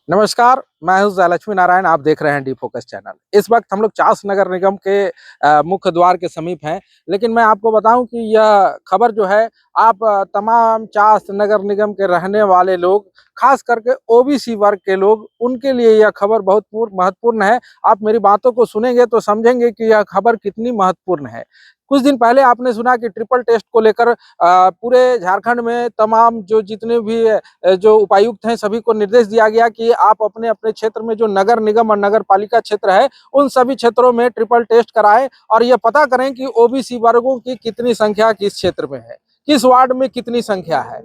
नमस्कार, मैं हूं लक्ष्मी नारायण। आप देख रहे हैं डी फोकस चैनल। इस वक्त हम लोग चास नगर निगम के मुख्य द्वार के समीप हैं। लेकिन मैं आपको बताऊं कि यह खबर जो है, आप तमाम चास नगर निगम के रहने वाले लोग, खास करके ओबीसी वर्ग के लोग, उनके लिए यह खबर बहुत महत्वपूर्ण है। आप मेरी बातों को सुनेंगे तो समझेंगे कि यह खबर कितनी महत्वपूर्ण है। कुछ दिन पहले आपने सुना कि ट्रिपल टेस्ट को लेकर पूरे झारखंड में तमाम जो जितने भी जो उपायुक्त हैं, सभी को निर्देश दिया गया कि आप अपने अपने क्षेत्र में जो नगर निगम और नगर पालिका क्षेत्र है, उन सभी क्षेत्रों में ट्रिपल टेस्ट कराएं और यह पता करें कि ओबीसी वर्गों की कितनी संख्या किस क्षेत्र में है, किस वार्ड में कितनी संख्या है।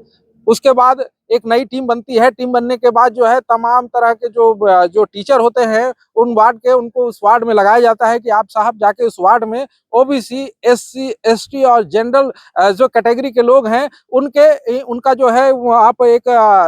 उसके बाद एक नई टीम बनती है। टीम बनने के बाद जो है, तमाम तरह के जो टीचर होते हैं उन वार्ड के, उनको उस वार्ड में लगाया जाता है कि आप साहब जाके उस वार्ड में ओबीसी, एससी, एसटी और जनरल जो कैटेगरी के लोग हैं, उनका जो है वो आप एक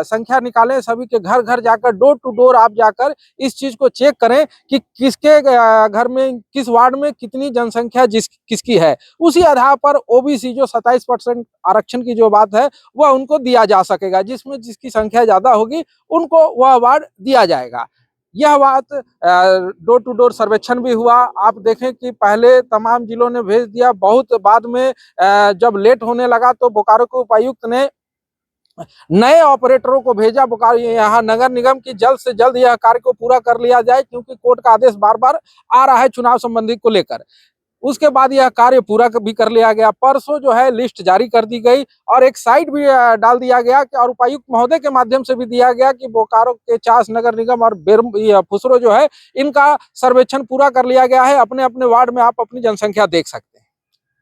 संख्या निकालें। सभी के घर घर जाकर, डोर टू डोर आप जाकर इस चीज को चेक करें कि किसके घर में, किस वार्ड में कितनी जनसंख्या किसकी है। उसी आधार पर ओबीसी जो 27% आरक्षण की जो बात है, वह उनको दिया जा सकेगा। जिसमें जिसकी संख्या ज्यादा होगी, उनको वह वार्ड दिया जाएगा। यह बात डोर टू डोर सर्वेक्षण भी हुआ। आप देखें कि पहले तमाम जिलों ने भेज दिया, बहुत बाद में जब लेट होने लगा तो बोकारो के उपायुक्त ने नए ऑपरेटरों को भेजा बोकारो यहाँ नगर निगम की, जल्द से जल्द यह कार्य को पूरा कर लिया जाए, क्योंकि कोर्ट का आदेश बार बार आ रहा है चुनाव संबंधी को लेकर। उसके बाद यह कार्य पूरा भी कर लिया गया। परसों जो है लिस्ट जारी कर दी गई और एक साइट भी डाल दिया गया कि, और उपायुक्त महोदय के माध्यम से भी दिया गया कि बोकारो के चास नगर निगम और फुसरो जो है, इनका सर्वेक्षण पूरा कर लिया गया है। अपने अपने वार्ड में आप अपनी जनसंख्या देख सकते हैं।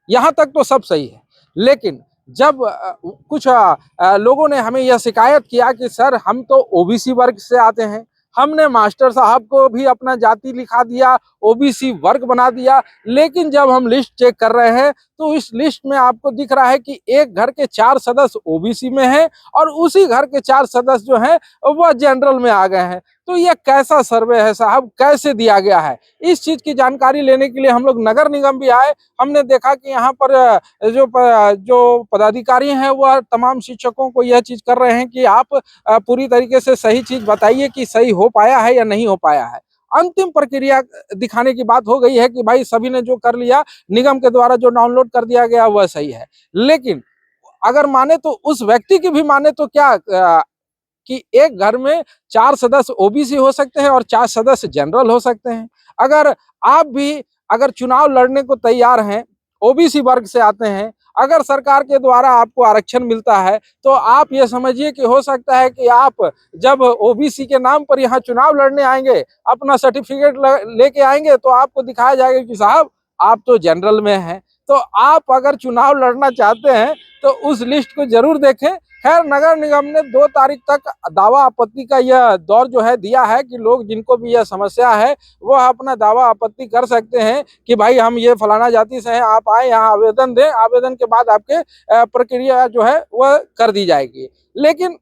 यहाँ तक तो सब सही है। लेकिन जब कुछ लोगों ने हमें यह शिकायत किया कि सर, हम तो ओबीसी वर्ग से आते हैं, हमने मास्टर साहब को भी अपना जाति लिखा दिया, ओबीसी वर्ग बना दिया, लेकिन जब हम लिस्ट चेक कर रहे हैं तो इस लिस्ट में आपको दिख रहा है कि एक घर के 4 सदस्य ओबीसी में हैं और उसी घर के 4 सदस्य जो हैं वह जनरल में आ गए हैं। तो यह कैसा सर्वे है साहब, कैसे दिया गया है? इस चीज की जानकारी लेने के लिए हम लोग नगर निगम भी आए। हमने देखा कि यहाँ पर जो पदाधिकारी हैं, वह तमाम शिक्षकों को यह चीज कर रहे हैं कि आप पूरी तरीके से सही चीज बताइए कि सही हो पाया है या नहीं हो पाया है। अंतिम प्रक्रिया दिखाने की बात हो गई है कि भाई सभी ने जो कर लिया, निगम के द्वारा जो डाउनलोड कर दिया गया वह सही है। लेकिन अगर माने तो उस व्यक्ति की भी माने तो क्या कि एक घर में 4 सदस्य ओबीसी हो सकते हैं और 4 सदस्य जनरल हो सकते हैं। अगर आप भी अगर चुनाव लड़ने को तैयार हैं, ओबीसी वर्ग से आते हैं, अगर सरकार के द्वारा आपको आरक्षण मिलता है, तो आप ये समझिए कि हो सकता है कि आप जब ओबीसी के नाम पर यहाँ चुनाव लड़ने आएंगे, अपना सर्टिफिकेट लेके आएंगे, तो आपको दिखाया जाएगा कि साहब आप तो जनरल में हैं। तो आप अगर चुनाव लड़ना चाहते हैं तो उस लिस्ट को जरूर देखें। खैर, नगर निगम ने 2 तारीख तक दावा आपत्ति का यह दौर जो है दिया है कि लोग जिनको भी यह समस्या है, वह अपना दावा आपत्ति कर सकते हैं कि भाई हम ये फलाना जाति से हैं, आप आए यहाँ आवेदन दें। आवेदन के बाद आपके प्रक्रिया जो है वह कर दी जाएगी। लेकिन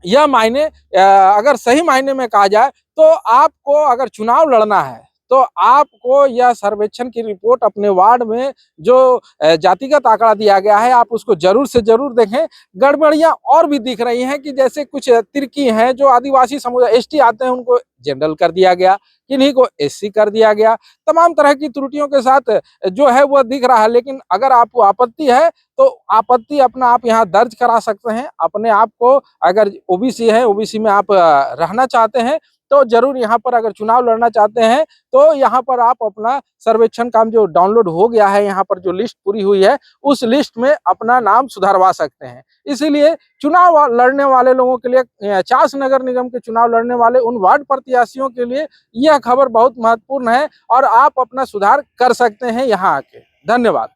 यह मायने अगर सही मायने में कहा जाए तो आपको अगर चुनाव लड़ना है, तो आपको यह सर्वेक्षण की रिपोर्ट अपने वार्ड में जो जातिगत आंकड़ा दिया गया है, आप उसको जरूर से जरूर देखें। गड़बड़ियां और भी दिख रही हैं कि जैसे कुछ तिर्की हैं, जो आदिवासी समुदाय एसटी आते हैं, उनको जनरल कर दिया गया, किन्हीं को एससी कर दिया गया। तमाम तरह की त्रुटियों के साथ जो है वह दिख रहा है। लेकिन अगर आपको आपत्ति है तो आपत्ति अपना आप यहाँ दर्ज करा सकते हैं। अपने आप को अगर ओबीसी है, ओबीसी में आप रहना चाहते हैं, तो जरूर यहाँ पर अगर चुनाव लड़ना चाहते हैं, तो यहाँ पर आप अपना सर्वेक्षण काम जो डाउनलोड हो गया है, यहाँ पर जो लिस्ट पूरी हुई है, उस लिस्ट में अपना नाम सुधारवा सकते हैं। इसीलिए चुनाव लड़ने वाले लोगों के लिए, चास नगर निगम के चुनाव लड़ने वाले उन वार्ड प्रत्याशियों के लिए यह खबर बहुत महत्वपूर्ण है और आप अपना सुधार कर सकते हैं यहाँ आके। धन्यवाद।